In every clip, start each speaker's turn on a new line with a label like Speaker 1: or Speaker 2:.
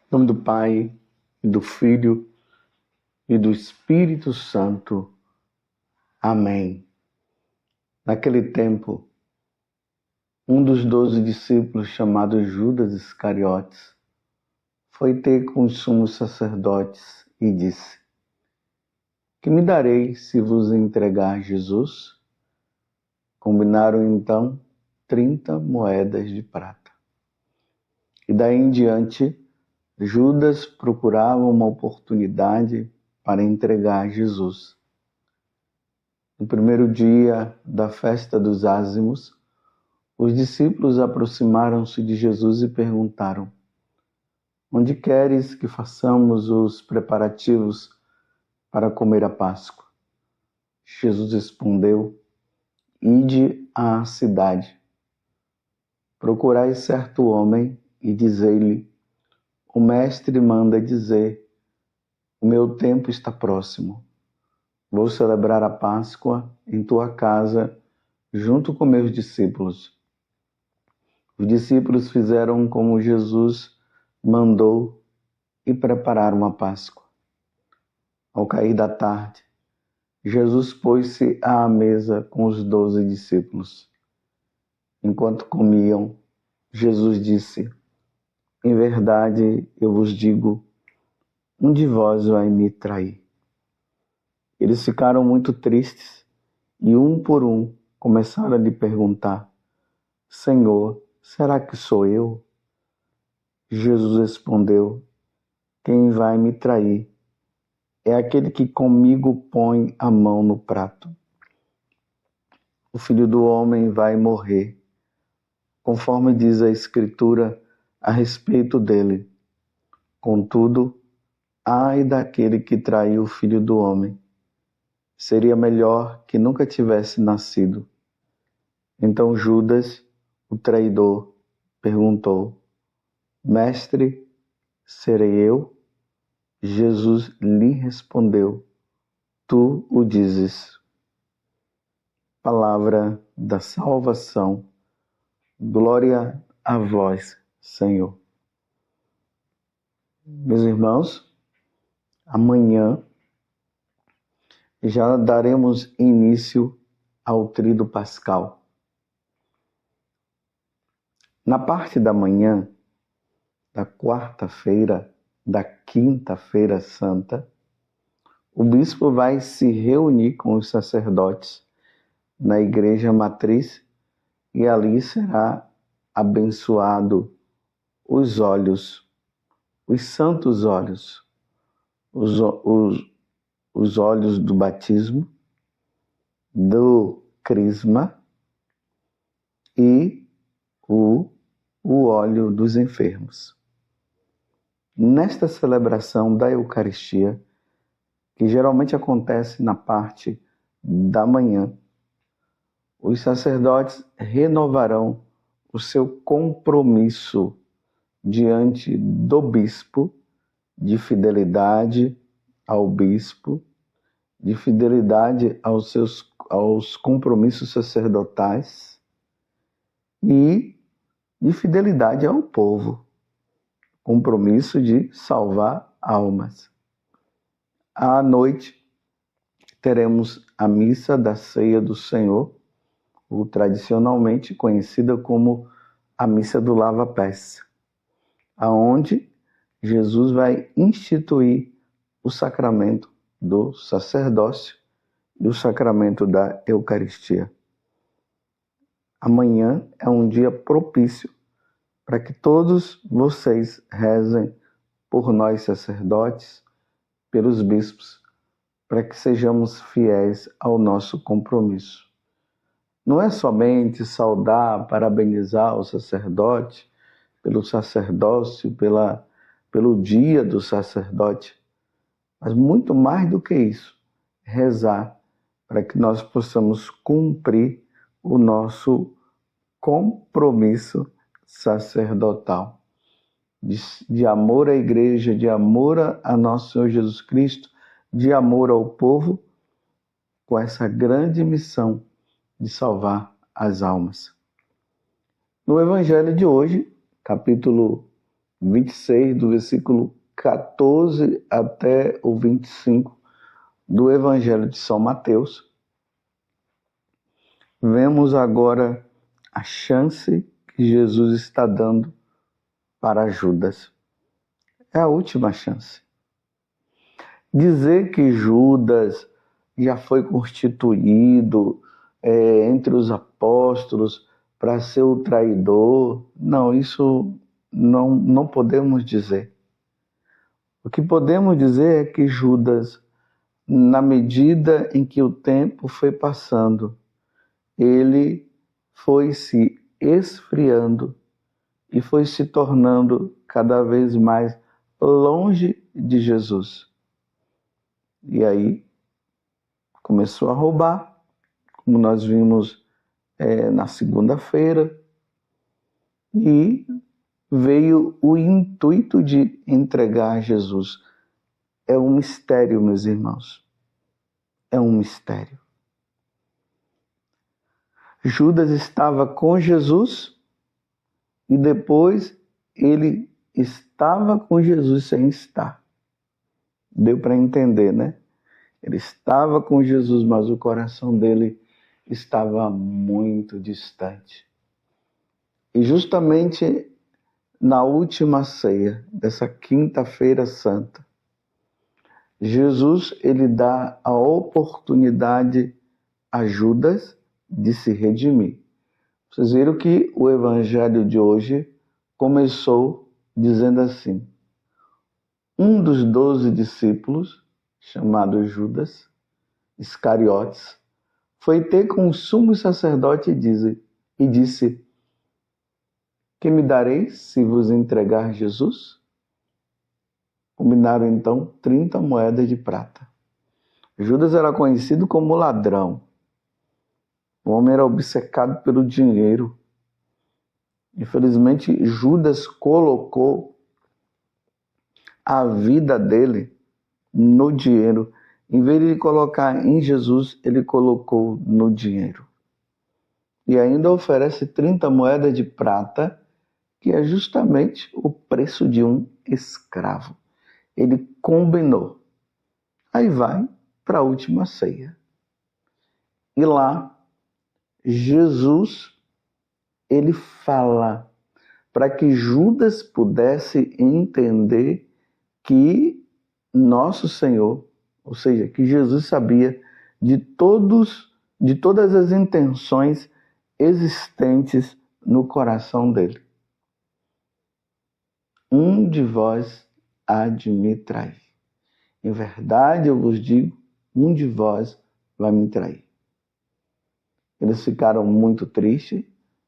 Speaker 1: Em nome do Pai, e do Filho, e do Espírito Santo. Amém. Naquele tempo, um dos 12 discípulos, chamado Judas Iscariotes, foi ter com os sumos sacerdotes e disse: Que me dareis se vos entregar Jesus? Combinaram então 30 moedas de prata. E daí em diante, Judas procurava uma oportunidade para entregar Jesus. No primeiro dia da festa dos ázimos, os discípulos aproximaram-se de Jesus e perguntaram: Onde queres que façamos os preparativos para comer a Páscoa? Jesus respondeu: Ide à cidade. Procurai certo homem e dizei-lhe: O mestre manda dizer: O meu tempo está próximo. Vou celebrar a Páscoa em tua casa, junto com meus discípulos. Os discípulos fizeram como Jesus mandou e prepararam a Páscoa. Ao cair da tarde, Jesus pôs-se à mesa com os 12 discípulos. Enquanto comiam, Jesus disse: Em verdade, eu vos digo, um de vós vai me trair. Eles ficaram muito tristes e, um por um, começaram a lhe perguntar: Senhor, será que sou eu? Jesus respondeu: Quem vai me trair é aquele que comigo põe a mão no prato. O Filho do Homem vai morrer, conforme diz a Escritura a respeito dele. Contudo, ai daquele que traiu o Filho do Homem. Seria melhor que nunca tivesse nascido. Então Judas, o traidor, perguntou: Mestre, serei eu? Jesus lhe respondeu: Tu o dizes. Palavra da salvação. Glória a vós, Senhor. Meus irmãos, amanhã já daremos início ao Tríduo Pascal. Na parte da manhã da quarta-feira, da quinta-feira santa, o bispo vai se reunir com os sacerdotes na igreja matriz e ali será abençoado os olhos, os santos olhos, os olhos do batismo, do crisma e o óleo dos enfermos. Nesta celebração da Eucaristia, que geralmente acontece na parte da manhã, os sacerdotes renovarão o seu compromisso diante do bispo, de fidelidade ao bispo, de fidelidade aos compromissos sacerdotais e de fidelidade ao povo, compromisso de salvar almas. À noite, teremos a missa da Ceia do Senhor, ou tradicionalmente conhecida como a missa do lava-pés, aonde Jesus vai instituir o sacramento do sacerdócio e o sacramento da Eucaristia. Amanhã é um dia propício para que todos vocês rezem por nós sacerdotes, pelos bispos, para que sejamos fiéis ao nosso compromisso. Não é somente saudar, parabenizar o sacerdote pelo sacerdócio, pelo dia do sacerdote, mas muito mais do que isso, rezar para que nós possamos cumprir o nosso compromisso sacerdotal, de amor à igreja, de amor a nosso Senhor Jesus Cristo, de amor ao povo, com essa grande missão de salvar as almas. No Evangelho de hoje, capítulo 26, do versículo 14 até o 25 do Evangelho de São Mateus, vemos agora a chance que Jesus está dando para Judas. É a última chance. Dizer que Judas já foi constituído entre os apóstolos para ser o traidor, não, isso não podemos dizer. O que podemos dizer é que Judas, na medida em que o tempo foi passando, ele foi se esfriando e foi se tornando cada vez mais longe de Jesus. E aí começou a roubar, como nós vimos na segunda-feira, e veio o intuito de entregar Jesus. É um mistério, meus irmãos. É um mistério. Judas estava com Jesus e depois ele estava com Jesus sem estar. Deu para entender, né? Ele estava com Jesus, mas o coração dele estava muito distante. E justamente na última ceia dessa quinta-feira santa, Jesus ele dá a oportunidade a Judas de se redimir. Vocês viram que o evangelho de hoje começou dizendo assim: um dos 12 discípulos, chamado Judas Iscariotes, foi ter com o sumo sacerdote e disse: que me dareis se vos entregar Jesus? Combinaram então 30 moedas de prata. Judas era conhecido como ladrão. O homem era obcecado pelo dinheiro. Infelizmente, Judas colocou a vida dele no dinheiro. Em vez de colocar em Jesus, ele colocou no dinheiro. E ainda oferece 30 moedas de prata, que é justamente o preço de um escravo. Ele combinou. Aí vai para a última ceia. E lá, Jesus, ele fala para que Judas pudesse entender que nosso Senhor, ou seja, que Jesus sabia de todas as intenções existentes no coração dele. Um de vós há de me trair. Em verdade eu vos digo, um de vós vai me trair. Eles ficaram muito tristes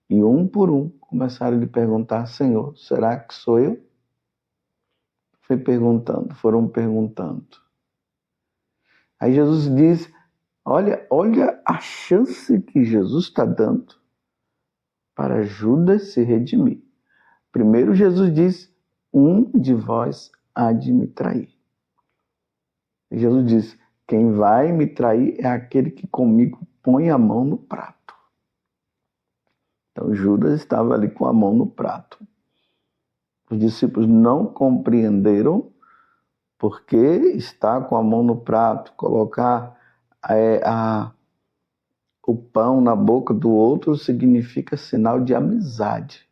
Speaker 1: e um por um começaram a lhe perguntar: Senhor, será que sou eu? Foram perguntando. Aí Jesus diz: olha a chance que Jesus está dando para Judas se redimir. Primeiro Jesus diz: um de vós há de me trair. E Jesus diz: quem vai me trair é aquele que comigo põe a mão no prato. Então Judas estava ali com a mão no prato. Os discípulos não compreenderam porque estar com a mão no prato, colocar o pão na boca do outro significa sinal de amizade.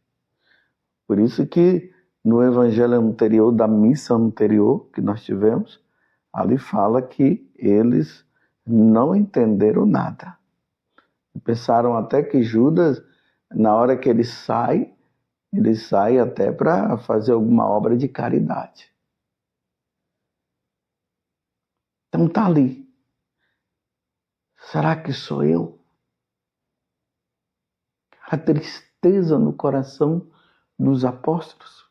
Speaker 1: Por isso que no evangelho anterior, da missa anterior que nós tivemos, ali fala que eles não entenderam nada. Pensaram até que Judas, na hora que ele sai até para fazer alguma obra de caridade. Então tá ali. Será que sou eu? A tristeza no coração dos apóstolos.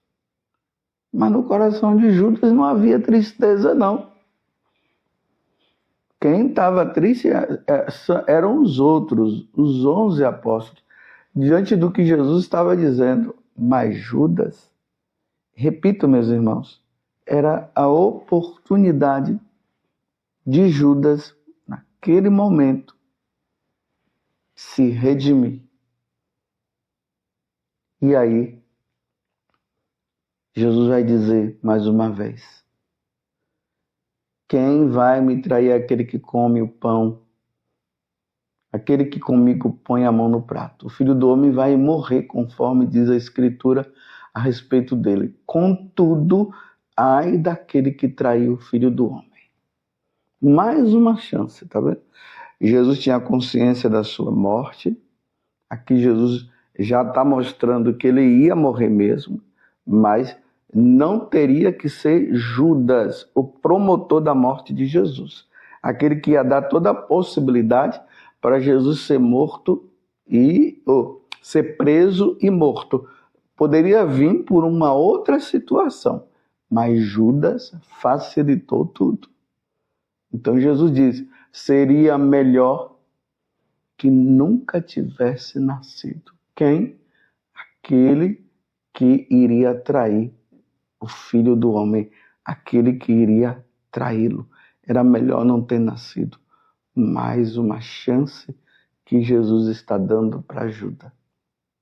Speaker 1: Mas no coração de Judas não havia tristeza, não. Quem estava triste eram os outros, os 11 apóstolos, diante do que Jesus estava dizendo. Mas Judas, repito, meus irmãos, era a oportunidade de Judas, naquele momento, se redimir. E aí, Jesus vai dizer mais uma vez: quem vai me trair é aquele que come o pão, aquele que comigo põe a mão no prato. O Filho do Homem vai morrer, conforme diz a Escritura a respeito dele. Contudo, ai daquele que traiu o Filho do Homem. Mais uma chance, tá vendo? Jesus tinha consciência da sua morte. Aqui Jesus já está mostrando que ele ia morrer mesmo, mas não teria que ser Judas, o promotor da morte de Jesus. Aquele que ia dar toda a possibilidade para Jesus ser morto ser preso e morto. Poderia vir por uma outra situação, mas Judas facilitou tudo. Então Jesus diz: seria melhor que nunca tivesse nascido. Quem? Aquele que iria trair o Filho do Homem, aquele que iria traí-lo. Era melhor não ter nascido. Mais uma chance que Jesus está dando para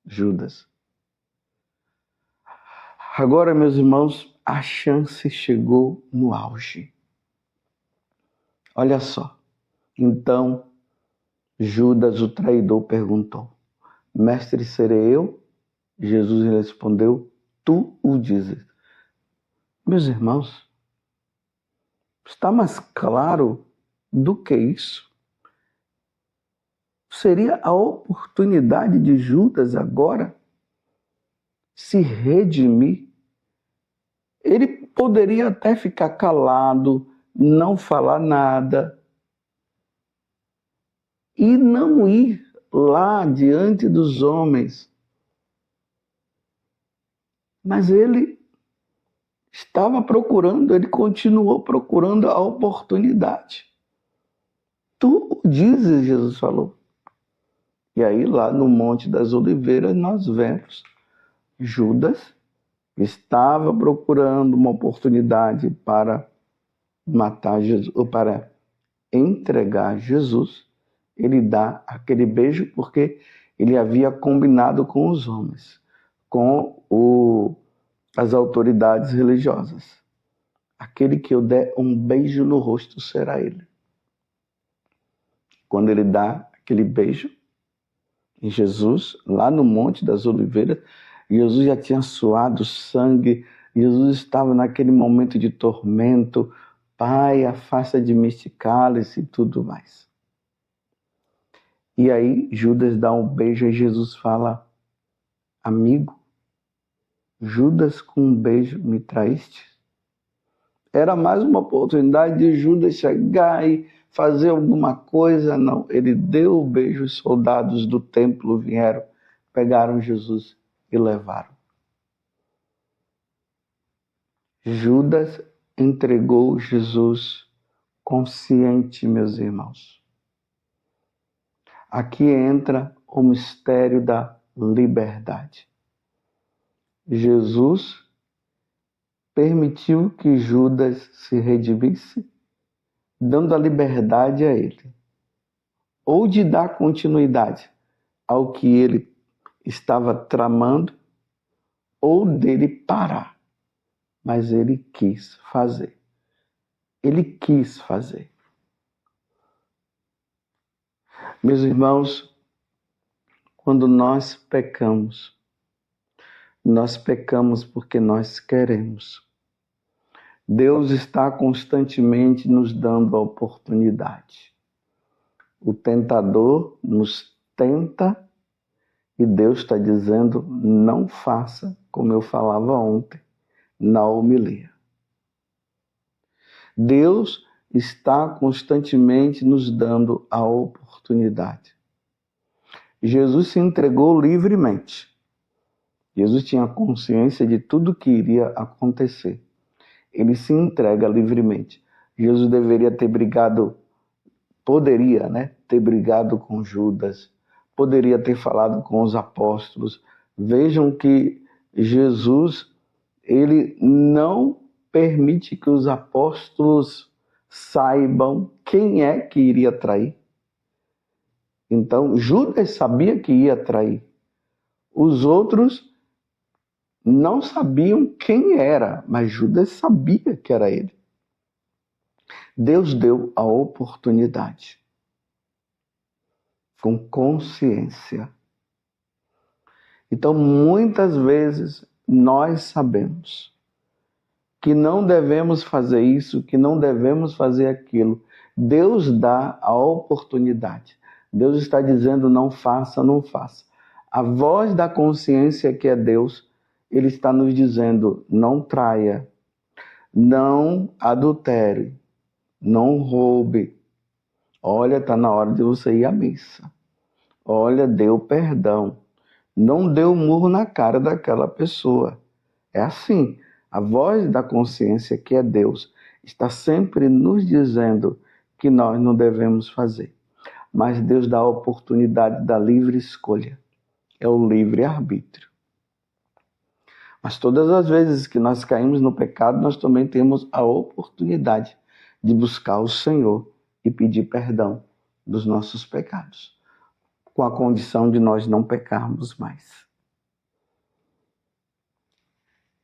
Speaker 1: Judas. Agora, meus irmãos, a chance chegou no auge. Olha só. Então, Judas, o traidor, perguntou: Mestre, serei eu? Jesus respondeu: tu o dizes. Meus irmãos, está mais claro do que isso? Seria a oportunidade de Judas agora se redimir. Ele poderia até ficar calado, não falar nada e não ir lá diante dos homens. Mas ele estava procurando, ele continuou procurando a oportunidade. Tu o dizes, Jesus falou. E aí lá no Monte das Oliveiras nós vemos Judas estava procurando uma oportunidade para matar Jesus, ou para entregar Jesus. Ele dá aquele beijo porque ele havia combinado com os homens, com as autoridades religiosas. Aquele que eu der um beijo no rosto será ele. Quando ele dá aquele beijo em Jesus, lá no Monte das Oliveiras, Jesus já tinha suado sangue, Jesus estava naquele momento de tormento. Pai, afasta de mim este cálice e tudo mais. E aí Judas dá um beijo e Jesus fala: amigo, Judas, com um beijo me traíste? Era mais uma oportunidade de Judas chegar e fazer alguma coisa. Não, ele deu o beijo, os soldados do templo vieram, pegaram Jesus e levaram. Judas entregou Jesus consciente, meus irmãos. Aqui entra o mistério da liberdade. Jesus permitiu que Judas se redimisse, dando a liberdade a ele, ou de dar continuidade ao que ele estava tramando, ou dele parar. Mas ele quis fazer. Ele quis fazer. Meus irmãos, quando nós pecamos porque nós queremos. Deus está constantemente nos dando a oportunidade. O tentador nos tenta e Deus está dizendo: não faça como eu falava ontem na homilia. Deus está constantemente nos dando a oportunidade. Jesus se entregou livremente. Jesus tinha consciência de tudo que iria acontecer. Ele se entrega livremente. Jesus deveria ter brigado, poderia, ter brigado com Judas, poderia ter falado com os apóstolos. Vejam que Jesus, ele não permite que os apóstolos saibam quem é que iria trair. Então, Judas sabia que ia trair. Os outros não sabiam quem era, mas Judas sabia que era ele. Deus deu a oportunidade, com consciência. Então, muitas vezes, nós sabemos que não devemos fazer isso, que não devemos fazer aquilo. Deus dá a oportunidade. Deus está dizendo, não faça, não faça. A voz da consciência, que é Deus, Ele está nos dizendo, não traia, não adultere, não roube. Olha, está na hora de você ir à missa. Olha, dê o perdão. Não dê um murro na cara daquela pessoa. É assim. A voz da consciência, que é Deus, está sempre nos dizendo que nós não devemos fazer. Mas Deus dá a oportunidade da livre escolha. É o livre-arbítrio. Mas todas as vezes que nós caímos no pecado, nós também temos a oportunidade de buscar o Senhor e pedir perdão dos nossos pecados, com a condição de nós não pecarmos mais.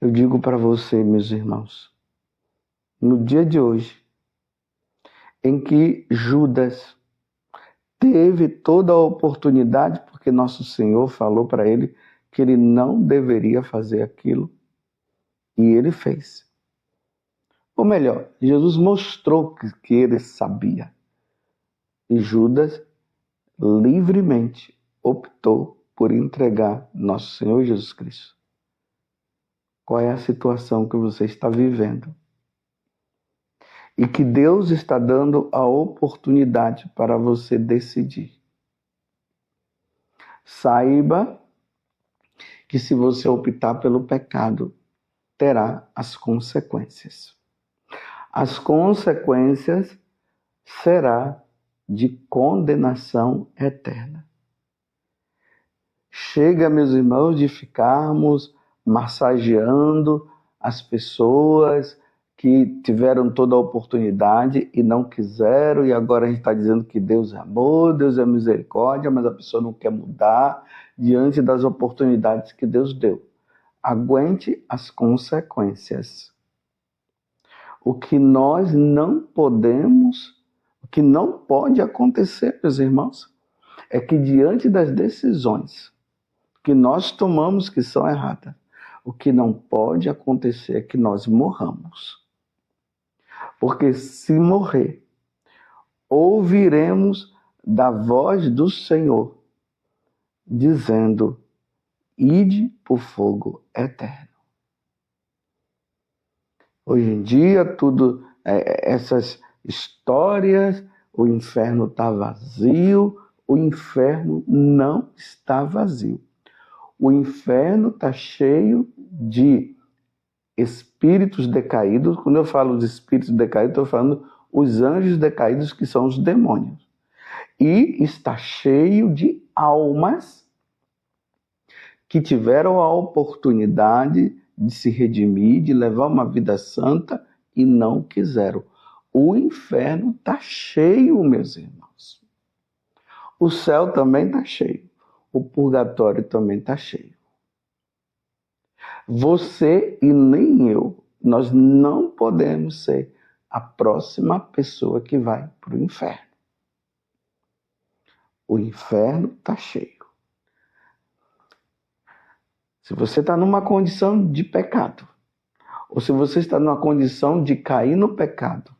Speaker 1: Eu digo para você, meus irmãos, no dia de hoje, em que Judas teve toda a oportunidade, porque nosso Senhor falou para ele que ele não deveria fazer aquilo, e ele fez. Ou melhor, Jesus mostrou que ele sabia. E Judas livremente optou por entregar nosso Senhor Jesus Cristo. Qual é a situação que você está vivendo? E que Deus está dando a oportunidade para você decidir. Saiba que se você optar pelo pecado, terá as consequências. As consequências será de condenação eterna. Chega, meus irmãos, de ficarmos massageando as pessoas que tiveram toda a oportunidade e não quiseram, e agora a gente está dizendo que Deus é amor, Deus é misericórdia, mas a pessoa não quer mudar diante das oportunidades que Deus deu. Aguente as consequências. O que nós não podemos, o que não pode acontecer, meus irmãos, é que diante das decisões que nós tomamos que são erradas, o que não pode acontecer é que nós morramos. Porque se morrer, ouviremos da voz do Senhor, dizendo, ide para o fogo eterno. Hoje em dia, essas histórias, o inferno está vazio, o inferno não está vazio. O inferno está cheio de espíritos decaídos. Quando eu falo de espíritos decaídos, estou falando os anjos decaídos, que são os demônios. E está cheio de almas que tiveram a oportunidade de se redimir, de levar uma vida santa e não quiseram. O inferno está cheio, meus irmãos. O céu também está cheio. O purgatório também está cheio. Você e nem eu, nós não podemos ser a próxima pessoa que vai para o inferno. O inferno está cheio. Se você está numa condição de pecado, ou se você está numa condição de cair no pecado,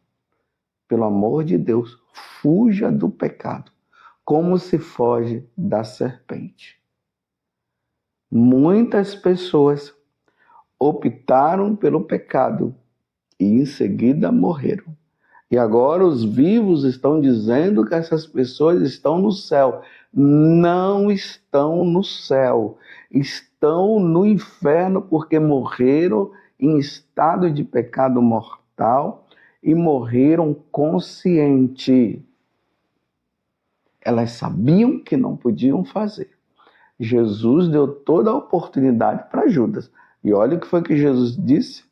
Speaker 1: pelo amor de Deus, fuja do pecado, como se foge da serpente. Muitas pessoas optaram pelo pecado e em seguida morreram. E agora os vivos estão dizendo que essas pessoas estão no céu. Não estão no céu. Estão no inferno porque morreram em estado de pecado mortal e morreram consciente. Elas sabiam que não podiam fazer. Jesus deu toda a oportunidade para Judas. E olha o que foi que Jesus disse.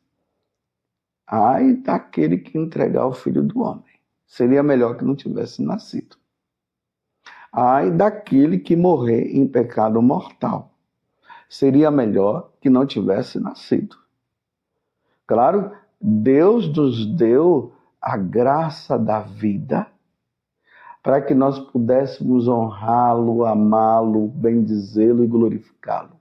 Speaker 1: Ai daquele que entregar o Filho do Homem. Seria melhor que não tivesse nascido. Ai daquele que morrer em pecado mortal. seria melhor que não tivesse nascido. Claro, Deus nos deu a graça da vida para que nós pudéssemos honrá-lo, amá-lo, bendizê-lo e glorificá-lo.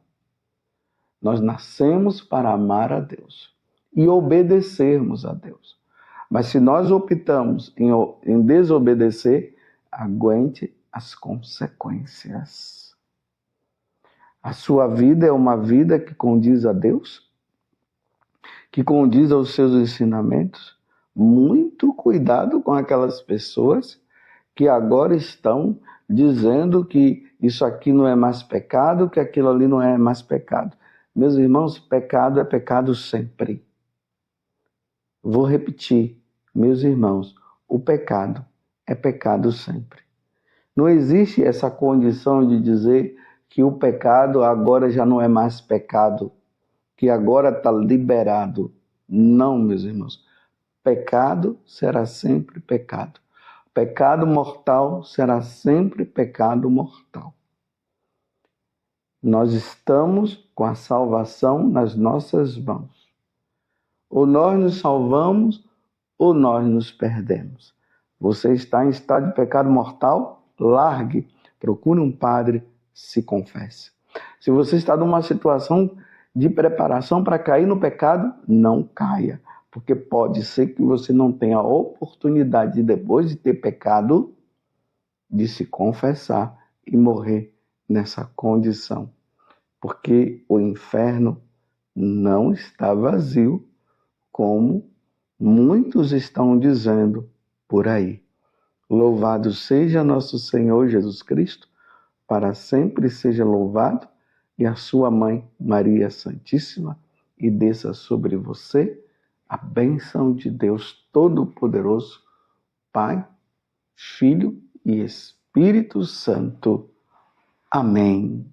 Speaker 1: Nós nascemos para amar a Deus e obedecermos a Deus. Mas se nós optamos em desobedecer, aguente as consequências. A sua vida é uma vida que condiz a Deus, que condiz aos seus ensinamentos. Muito cuidado com aquelas pessoas que agora estão dizendo que isso aqui não é mais pecado, que aquilo ali não é mais pecado. Meus irmãos, pecado é pecado sempre. Vou repetir, meus irmãos, o pecado é pecado sempre. Não existe essa condição de dizer que o pecado agora já não é mais pecado, que agora está liberado. Não, meus irmãos. Pecado será sempre pecado. Pecado mortal será sempre pecado mortal. Nós estamos com a salvação nas nossas mãos. Ou nós nos salvamos, ou nós nos perdemos. Você está em estado de pecado mortal? Largue, procure um padre, se confesse. Se você está numa situação de preparação para cair no pecado, não caia. Porque pode ser que você não tenha a oportunidade, depois de ter pecado, de se confessar e morrer nessa condição. Porque o inferno não está vazio, como muitos estão dizendo por aí. Louvado seja nosso Senhor Jesus Cristo, para sempre seja louvado, e a sua mãe, Maria Santíssima, e desça sobre você a bênção de Deus Todo-Poderoso, Pai, Filho e Espírito Santo. Amém.